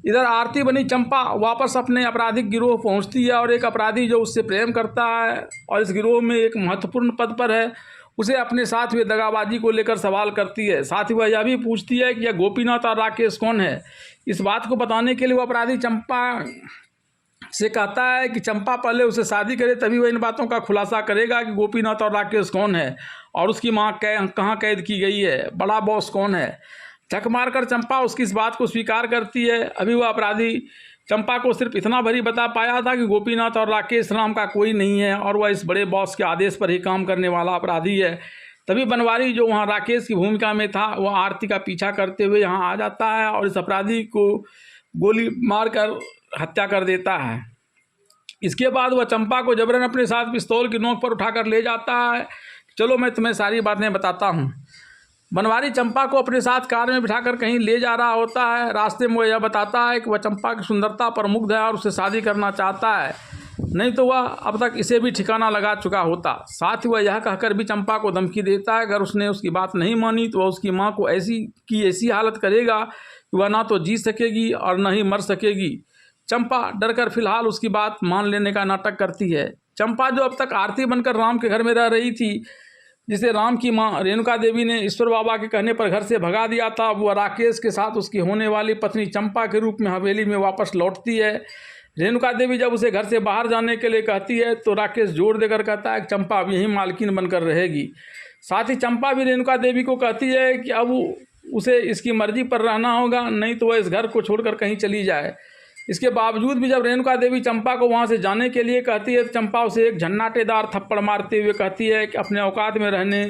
इधर आरती बनी चंपा वापस अपने आपराधिक गिरोह पहुँचती है और एक अपराधी जो उससे प्रेम करता है और इस गिरोह में एक महत्वपूर्ण पद पर है, उसे अपने साथ हुए दगाबाजी को लेकर सवाल करती है। साथ ही वह यह भी पूछती है कि यह गोपीनाथ और राकेश कौन है। इस बात को बताने के लिए वह अपराधी चंपा से कहता है कि चंपा पहले उसे शादी करे, तभी वह इन बातों का खुलासा करेगा कि गोपीनाथ और राकेश कौन है और उसकी माँ कहाँ कैद की गई है, बड़ा बॉस कौन है। झक मारकर चंपा उसकी इस बात को स्वीकार करती है। अभी वह अपराधी चंपा को सिर्फ इतना भरी बता पाया था कि गोपीनाथ और राकेश नाम का कोई नहीं है और वह इस बड़े बॉस के आदेश पर ही काम करने वाला अपराधी है। तभी बनवारी जो वहाँ राकेश की भूमिका में था वह आरती का पीछा करते हुए यहाँ आ जाता है और इस अपराधी को गोली मारकर हत्या कर देता है। इसके बाद वह चंपा को जबरन अपने साथ पिस्तौल की नोक पर उठाकर ले जाता है। चलो मैं तुम्हें सारी बातें बताता हूँ। बनवारी चंपा को अपने साथ कार में बिठाकर कहीं ले जा रहा होता है। रास्ते में वह यह बताता है कि वह चंपा की सुंदरता पर मुग्ध है और उससे शादी करना चाहता है, नहीं तो वह अब तक इसे भी ठिकाना लगा चुका होता। साथ ही वह यह कहकर भी चंपा को धमकी देता है अगर उसने उसकी बात नहीं मानी तो वह उसकी माँ को ऐसी हालत करेगा कि वह ना तो जी सकेगी और न ही मर सकेगी। चंपा डरकर फिलहाल उसकी बात मान लेने का नाटक करती है। चंपा जो अब तक आरती बनकर राम के घर में रह रही थी, जिसे राम की माँ रेणुका देवी ने ईश्वर बाबा के कहने पर घर से भगा दिया था, वह राकेश के साथ उसकी होने वाली पत्नी चंपा के रूप में हवेली में वापस लौटती है। रेणुका देवी जब उसे घर से बाहर जाने के लिए कहती है तो राकेश जोर देकर कहता है कि चंपा अब यहीं मालकिन बनकर रहेगी। साथ ही चंपा भी रेणुका देवी को कहती है कि अब उसे इसकी मर्जी पर रहना होगा, नहीं तो वह इस घर को छोड़कर कहीं चली जाए। इसके बावजूद भी जब रेणुका देवी चंपा को वहां से जाने के लिए कहती है तो चंपा उसे एक झन्नाटेदार थप्पड़ मारते हुए कहती है कि अपने औकात में रहने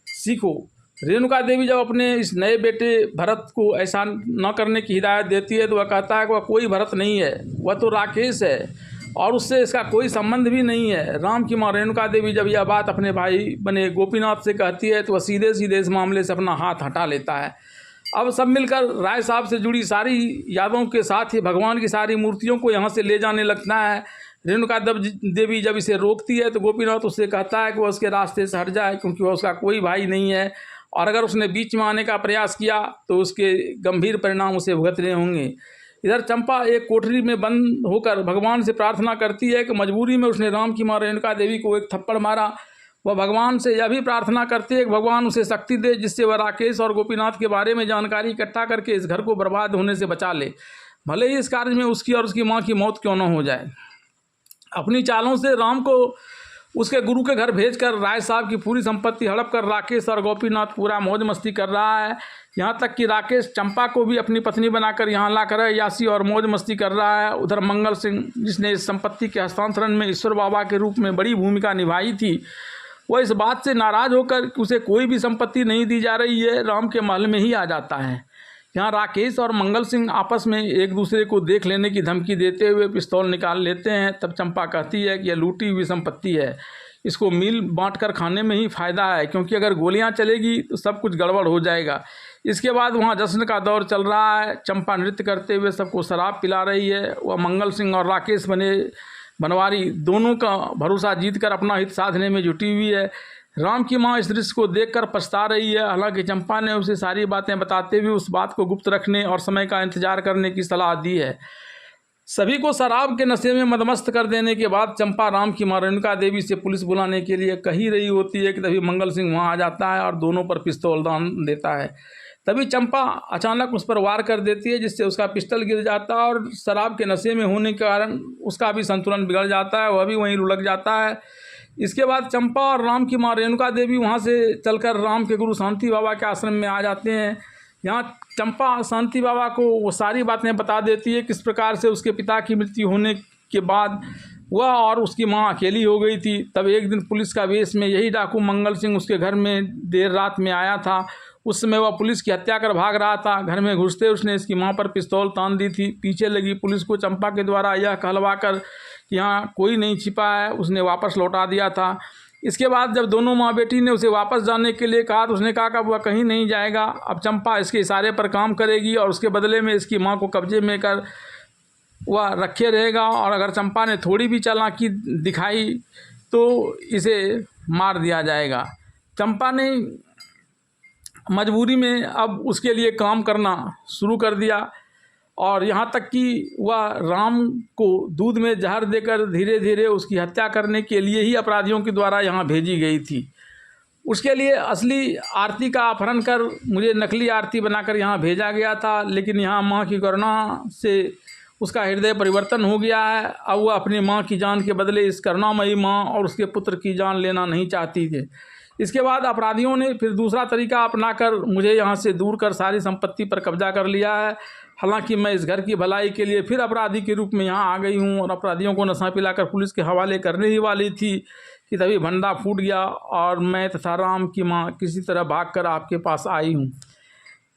सीखो। रेणुका देवी जब अपने इस नए बेटे भरत को ऐसा न करने की हिदायत देती है तो वह कहता है कि वह कोई भरत नहीं है, वह तो राकेश है और उससे इसका कोई संबंध भी नहीं है। राम की माँ रेणुका देवी जब यह बात अपने भाई बने गोपीनाथ से कहती है तो वह सीधे सीधे इस मामले से अपना हाथ हटा लेता है। अब सब मिलकर राय साहब से जुड़ी सारी यादों के साथ ही भगवान की सारी मूर्तियों को यहाँ से ले जाने लगता है। रेणुका देवी जब इसे रोकती है तो गोपीनाथ उससे कहता है कि वह उसके रास्ते से हट जाए, क्योंकि वह उसका कोई भाई नहीं है और अगर उसने बीच में आने का प्रयास किया तो उसके गंभीर परिणाम उसे भुगतने होंगे। इधर चंपा एक कोठरी में बंद होकर भगवान से प्रार्थना करती है कि मजबूरी में उसने राम की माँ रेणुका देवी को एक थप्पड़ मारा। वह भगवान से यह भी प्रार्थना करती है कि भगवान उसे शक्ति दे जिससे वह राकेश और गोपीनाथ के बारे में जानकारी इकट्ठा करके इस घर को बर्बाद होने से बचा ले, भले ही इस कार्य में उसकी और उसकी माँ की मौत क्यों न हो जाए। अपनी चालों से राम को उसके गुरु के घर भेजकर राय साहब की पूरी संपत्ति हड़प कर राकेश और गोपीनाथ पूरा मौज मस्ती कर रहा है। यहाँ तक कि राकेश चंपा को भी अपनी पत्नी बनाकर यहाँ लाकर यासी और मौज मस्ती कर रहा है। उधर मंगल सिंह, जिसने इस संपत्ति के हस्तांतरण में ईश्वर बाबा के रूप में बड़ी भूमिका निभाई थी, वह इस बात से नाराज होकर कि उसे कोई भी संपत्ति नहीं दी जा रही है, राम के महल में ही आ जाता है। यहाँ राकेश और मंगल सिंह आपस में एक दूसरे को देख लेने की धमकी देते हुए पिस्तौल निकाल लेते हैं। तब चंपा कहती है कि यह लूटी हुई संपत्ति है, इसको मिल बांट कर खाने में ही फ़ायदा है, क्योंकि अगर गोलियां चलेगी तो सब कुछ गड़बड़ हो जाएगा। इसके बाद वहाँ जश्न का दौर चल रहा है। चंपा नृत्य करते हुए सबको शराब पिला रही है। वह मंगल सिंह और राकेश बनवारी दोनों का भरोसा जीतकर अपना हित साधने में जुटी हुई है। राम की माँ इस दृश्य को देखकर पछता रही है। हालांकि चंपा ने उसे सारी बातें बताते हुए उस बात को गुप्त रखने और समय का इंतजार करने की सलाह दी है। सभी को शराब के नशे में मदमस्त कर देने के बाद चंपा राम की माँ रेणुका देवी से पुलिस बुलाने के लिए कह ही रही होती है कि तभी मंगल सिंह वहाँ आ जाता है और दोनों पर पिस्तौल दान देता है। तभी चंपा अचानक उस पर वार कर देती है, जिससे उसका पिस्टल गिर जाता है और शराब के नशे में होने के कारण उसका भी संतुलन बिगड़ जाता है, वह भी वहीं लुढ़क जाता है। इसके बाद चंपा और राम की माँ रेणुका देवी वहाँ से चलकर राम के गुरु शांति बाबा के आश्रम में आ जाते हैं। यहाँ चंपा शांति बाबा को वो सारी बातें बता देती है, किस प्रकार से उसके पिता की मृत्यु होने के बाद वह और उसकी माँ अकेली हो गई थी। तब एक दिन पुलिस का वेश में यही डाकू मंगल सिंह उसके घर में देर रात में आया था। उस समय वह पुलिस की हत्या कर भाग रहा था। घर में घुसते उसने इसकी माँ पर पिस्तौल तान दी थी। पीछे लगी पुलिस को चंपा के द्वारा यह कहलवा कर कि यहाँ कोई नहीं छिपा है, उसने वापस लौटा दिया था। इसके बाद जब दोनों माँ बेटी ने उसे वापस जाने के लिए कहा तो उसने कहा कि वह कहीं नहीं जाएगा, अब चंपा इसके इशारे पर काम करेगी और उसके बदले में इसकी माँ को कब्जे में कर वह रखे रहेगा, और अगर चंपा ने थोड़ी भी चालाकी दिखाई तो इसे मार दिया जाएगा। चंपा ने मजबूरी में अब उसके लिए काम करना शुरू कर दिया और यहाँ तक कि वह राम को दूध में जहर देकर धीरे धीरे उसकी हत्या करने के लिए ही अपराधियों के द्वारा यहाँ भेजी गई थी। उसके लिए असली आरती का अपहरण कर मुझे नकली आरती बनाकर यहाँ भेजा गया था, लेकिन यहाँ माँ की करुणा से उसका हृदय परिवर्तन हो गया है। अब वह अपनी माँ की जान के बदले इस करुणामयी माँ और उसके पुत्र की जान लेना नहीं चाहती थी। इसके बाद अपराधियों ने फिर दूसरा तरीका अपनाकर मुझे यहाँ से दूर कर सारी संपत्ति पर कब्जा कर लिया है। हालांकि मैं इस घर की भलाई के लिए फिर अपराधी के रूप में यहाँ आ गई हूँ और अपराधियों को नशा पिलाकर पुलिस के हवाले करने ही वाली थी कि तभी भंडा फूट गया और मैं तथा राम की माँ किसी तरह भागकर आपके पास आई हूँ।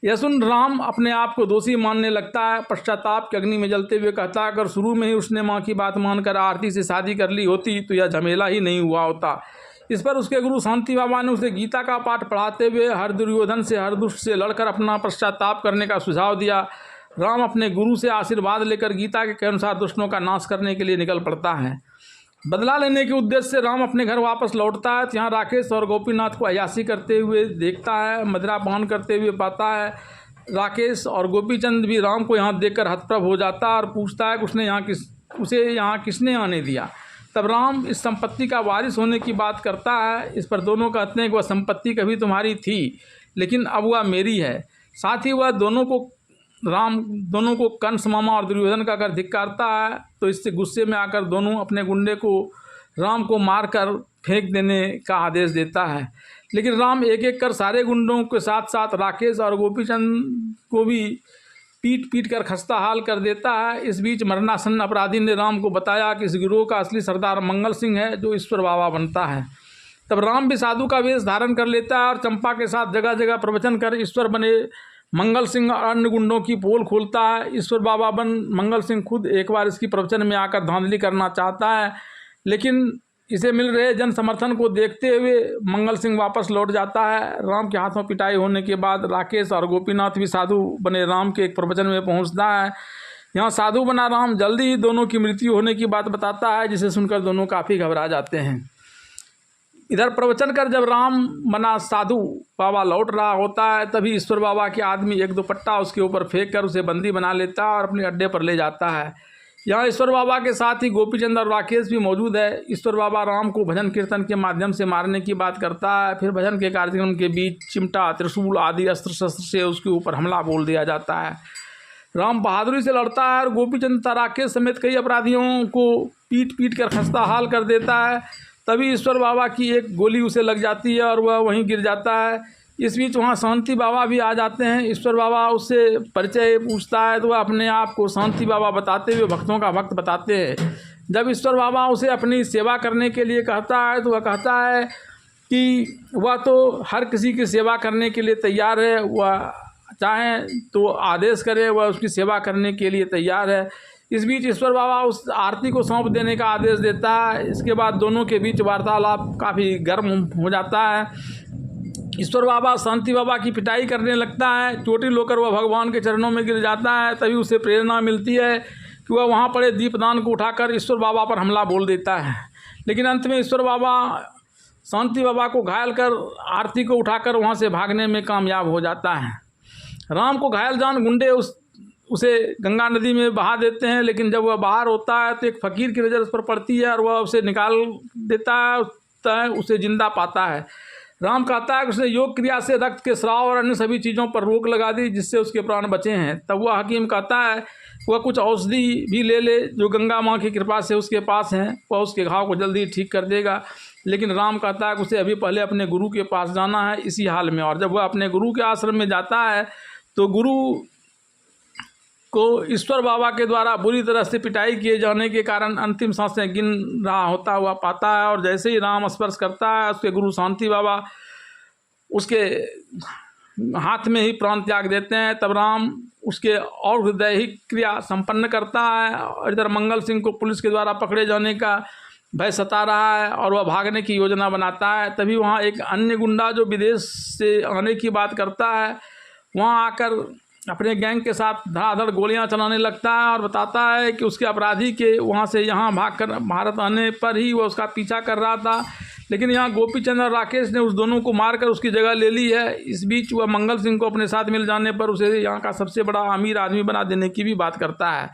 यह सुन राम अपने आप को दोषी मानने लगता है। पश्चाताप की अग्नि में जलते हुए कहता है, अगर शुरू में ही उसने माँ की बात मानकर आरती से शादी कर ली होती तो यह झमेला ही नहीं हुआ होता। इस पर उसके गुरु शांति बाबा ने उसे गीता का पाठ पढ़ाते हुए हर दुर्योधन से हर दुष्ट से लड़कर अपना पश्चाताप करने का सुझाव दिया। राम अपने गुरु से आशीर्वाद लेकर गीता के अनुसार दुष्टों का नाश करने के लिए निकल पड़ता है। बदला लेने के उद्देश्य से राम अपने घर वापस लौटता है। यहाँ राकेश और गोपीनाथ को अयाशी करते हुए देखता है, मदिरा पान करते हुए पाता है। राकेश और गोपीचंद भी राम को यहाँ देखकर हतप्रभ हो जाता है और पूछता है कि उसे यहाँ किसने आने दिया। तब राम इस संपत्ति का वारिस होने की बात करता है। इस पर दोनों कहते हैं कि वह संपत्ति कभी तुम्हारी थी, लेकिन अब वह मेरी है। साथ ही वह दोनों को कंस मामा और दुर्योधन का कर धिक्कारता है। तो इससे गुस्से में आकर दोनों अपने गुंडे को राम को मारकर फेंक देने का आदेश देता है। लेकिन राम एक एक कर सारे गुंडों के साथ साथ राकेश और गोपीचंद को भी पीट कर खस्ता हाल कर देता है। इस बीच मरणासन्न अपराधी ने राम को बताया कि इस गिरोह का असली सरदार मंगल सिंह है, जो ईश्वर बाबा बनता है। तब राम भी साधु का वेश धारण कर लेता है और चंपा के साथ जगह जगह प्रवचन कर ईश्वर बने मंगल सिंह और अन्य गुंडों की पोल खोलता है। ईश्वर बाबा बन मंगल सिंह खुद एक बार इसकी प्रवचन में आकर धांधली करना चाहता है, लेकिन इसे मिल रहे जन समर्थन को देखते हुए मंगल सिंह वापस लौट जाता है। राम के हाथों पिटाई होने के बाद राकेश और गोपीनाथ भी साधु बने राम के एक प्रवचन में पहुंचता है। यहाँ साधु बना राम जल्दी ही दोनों की मृत्यु होने की बात बताता है, जिसे सुनकर दोनों काफ़ी घबरा जाते हैं। इधर प्रवचन कर जब राम बना साधु बाबा लौट रहा होता है, तभी ईश्वर बाबा के आदमी एक दुपट्टा उसके ऊपर फेंक कर उसे बंदी बना लेता है और अपने अड्डे पर ले जाता है। यहाँ ईश्वर बाबा के साथ ही गोपीचंद और राकेश भी मौजूद है। ईश्वर बाबा राम को भजन कीर्तन के माध्यम से मारने की बात करता है। फिर भजन के कार्यक्रम के बीच चिमटा, त्रिशूल आदि अस्त्र शस्त्र से उसके ऊपर हमला बोल दिया जाता है। राम बहादुरी से लड़ता है और गोपीचंद तथा राकेश समेत कई अपराधियों को पीट कर खस्ता हाल कर देता है। तभी ईश्वर बाबा की एक गोली उसे लग जाती है और वह वहीं गिर जाता है। इस बीच वहाँ शांति बाबा भी आ जाते हैं। ईश्वर बाबा उससे परिचय पूछता है तो वह अपने आप को शांति बाबा बताते हुए भक्तों का भक्त बताते हैं। जब ईश्वर बाबा उसे अपनी सेवा करने के लिए कहता है तो वह कहता है कि वह तो हर किसी की सेवा करने के लिए तैयार है, वह चाहे तो आदेश करे, वह उसकी सेवा करने के लिए तैयार है। इस बीच ईश्वर बाबा उस आरती को सौंप देने का आदेश देता है। इसके बाद दोनों के बीच वार्तालाप काफ़ी गर्म हो जाता है। ईश्वर बाबा शांति बाबा की पिटाई करने लगता है। चोटिल होकर वह भगवान के चरणों में गिर जाता है। तभी उसे प्रेरणा मिलती है कि वह वहाँ पड़े दीपदान को उठाकर ईश्वर बाबा पर हमला बोल देता है। लेकिन अंत में ईश्वर बाबा शांति बाबा को घायल कर आरती को उठाकर वहाँ से भागने में कामयाब हो जाता है। राम को घायल जान गुंडे उसे गंगा नदी में बहा देते हैं, लेकिन जब वह बाहर होता है तो एक फ़कीर की नज़र उस पर पड़ती है और वह उसे निकाल देता है, उसे जिंदा पाता है। राम कहता है कि उसने योग क्रिया से रक्त के स्राव और अन्य सभी चीज़ों पर रोक लगा दी, जिससे उसके प्राण बचे हैं। तब वह हकीम कहता है वह कुछ औषधि भी ले ले जो गंगा माँ की कृपा से उसके पास हैं, वह उसके घाव को जल्दी ठीक कर देगा। लेकिन राम कहता है कि उसे अभी पहले अपने गुरु के पास जाना है इसी हाल में। और जब वह अपने गुरु के आश्रम में जाता है तो गुरु को ईश्वर बाबा के द्वारा बुरी तरह से पिटाई किए जाने के कारण अंतिम सांसें गिन रहा होता हुआ पाता है। और जैसे ही राम स्पर्श करता है उसके गुरु शांति बाबा उसके हाथ में ही प्राण त्याग देते हैं। तब राम उसके और दैहिक क्रिया संपन्न करता है। और इधर मंगल सिंह को पुलिस के द्वारा पकड़े जाने का भय सता रहा है और वह भागने की योजना बनाता है। तभी वहाँ एक अन्य गुंडा जो विदेश से आने की बात करता है, वहाँ आकर अपने गैंग के साथ धड़ाधड़ गोलियां चलाने लगता है और बताता है कि उसके अपराधी के वहाँ से यहाँ भागकर भारत आने पर ही वह उसका पीछा कर रहा था। लेकिन यहाँ गोपीचंद और राकेश ने उस दोनों को मारकर उसकी जगह ले ली है। इस बीच वह मंगल सिंह को अपने साथ मिल जाने पर उसे यहाँ का सबसे बड़ा अमीर आदमी बना देने की भी बात करता है।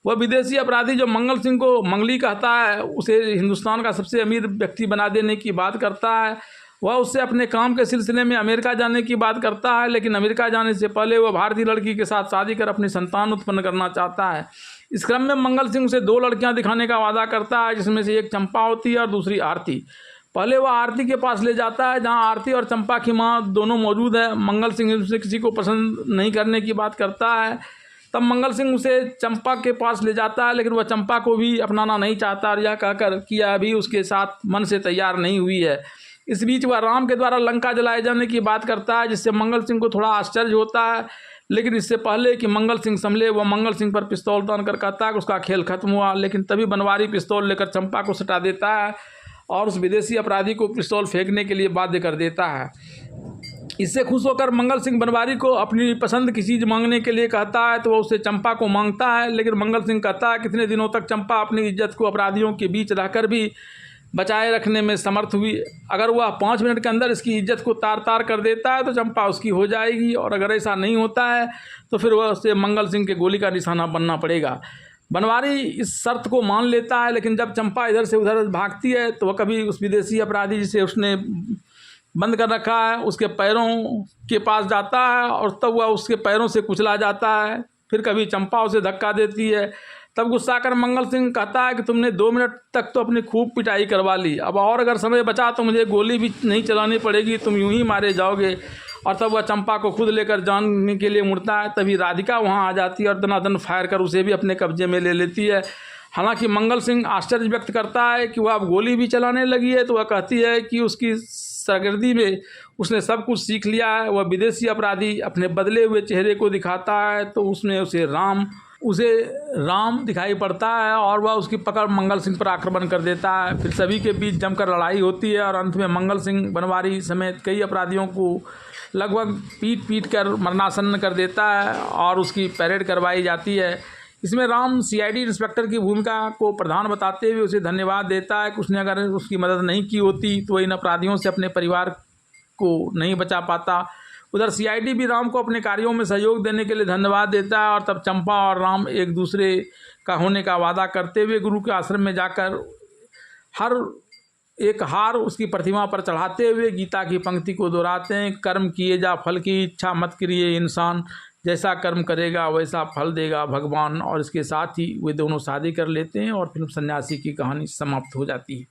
वह विदेशी अपराधी जो मंगल सिंह को मंगली कहता है, उसे हिंदुस्तान का सबसे अमीर व्यक्ति बना देने की बात करता है। वह उससे अपने काम के सिलसिले में अमेरिका जाने की बात करता है, लेकिन अमेरिका जाने से पहले वह भारतीय लड़की के साथ शादी कर अपनी संतान उत्पन्न करना चाहता है। इस क्रम में मंगल सिंह उसे 2 लड़कियां दिखाने का वादा करता है, जिसमें से एक चंपा होती है और दूसरी आरती। पहले वह आरती के पास ले जाता है, जहां आरती और चंपा की माँ दोनों मौजूद है। मंगल सिंह उसे किसी को पसंद नहीं करने की बात करता है। तब मंगल सिंह उसे चंपा के पास ले जाता है, लेकिन वह चंपा को भी अपनाना नहीं चाहता और यह कहकर कि यह अभी उसके साथ मन से तैयार नहीं हुई है। इस बीच वह राम के द्वारा लंका जलाए जाने की बात करता है, जिससे मंगल सिंह को थोड़ा आश्चर्य होता है। लेकिन इससे पहले कि मंगल सिंह संभले, वह मंगल सिंह पर पिस्तौल तान कर कहता है कि उसका खेल खत्म हुआ। लेकिन तभी बनवारी पिस्तौल लेकर चंपा को सटा देता है और उस विदेशी अपराधी को पिस्तौल फेंकने के लिए बाध्य कर देता है। इससे खुश होकर मंगल सिंह बनवारी को अपनी पसंद की चीज़ मांगने के लिए कहता है, तो वह उससे चंपा को मांगता है। लेकिन मंगल सिंह कहता है कितने दिनों तक चंपा अपनी इज्जत को अपराधियों के बीच रहकर भी बचाए रखने में समर्थ हुई। अगर वह 5 मिनट के अंदर इसकी इज्जत को तार तार कर देता है तो चंपा उसकी हो जाएगी, और अगर ऐसा नहीं होता है तो फिर वह उसे मंगल सिंह के गोली का निशाना बनना पड़ेगा। बनवारी इस शर्त को मान लेता है, लेकिन जब चंपा इधर से उधर भागती है तो वह कभी उस विदेशी अपराधी जिसे उसने बंद कर रखा है उसके पैरों के पास जाता है, और तब वह उसके पैरों से कुचला जाता है। फिर कभी चंपा उसे धक्का देती है। तब गुस्सा कर मंगल सिंह कहता है कि तुमने 2 मिनट तक तो अपनी खूब पिटाई करवा ली, अब और अगर समय बचा तो मुझे गोली भी नहीं चलानी पड़ेगी, तुम यूं ही मारे जाओगे। और तब वह चंपा को खुद लेकर जाने के लिए मुड़ता है। तभी राधिका वहां आ जाती है और दनादन फायर कर उसे भी अपने कब्जे में ले लेती है। हालांकि मंगल सिंह आश्चर्य व्यक्त करता है कि वह अब गोली भी चलाने लगी है, तो वह कहती है कि उसकी सरगर्दी में उसने सब कुछ सीख लिया है। वह विदेशी अपराधी अपने बदले हुए चेहरे को दिखाता है तो उसमें उसे राम दिखाई पड़ता है, और वह उसकी पकड़ मंगल सिंह पर आक्रमण कर देता है। फिर सभी के बीच जमकर लड़ाई होती है और अंत में मंगल सिंह बनवारी समेत कई अपराधियों को लगभग पीट कर मरणासन्न कर देता है और उसकी परेड करवाई जाती है। इसमें राम सीआईडी इंस्पेक्टर की भूमिका को प्रधान बताते हुए उसे धन्यवाद देता है कि उसने अगर उसकी मदद नहीं की होती तो इन अपराधियों से अपने परिवार को नहीं बचा पाता। उधर सीआईडी भी राम को अपने कार्यों में सहयोग देने के लिए धन्यवाद देता है, और तब चंपा और राम एक दूसरे का होने का वादा करते हुए गुरु के आश्रम में जाकर हर एक हार उसकी प्रतिमा पर चढ़ाते हुए गीता की पंक्ति को दोहराते हैं, कर्म किए जा फल की इच्छा मत करिए इंसान, जैसा कर्म करेगा वैसा फल देगा भगवान। और इसके साथ ही वे दोनों शादी कर लेते हैं और फिल्म सन्यासी की कहानी समाप्त हो जाती है।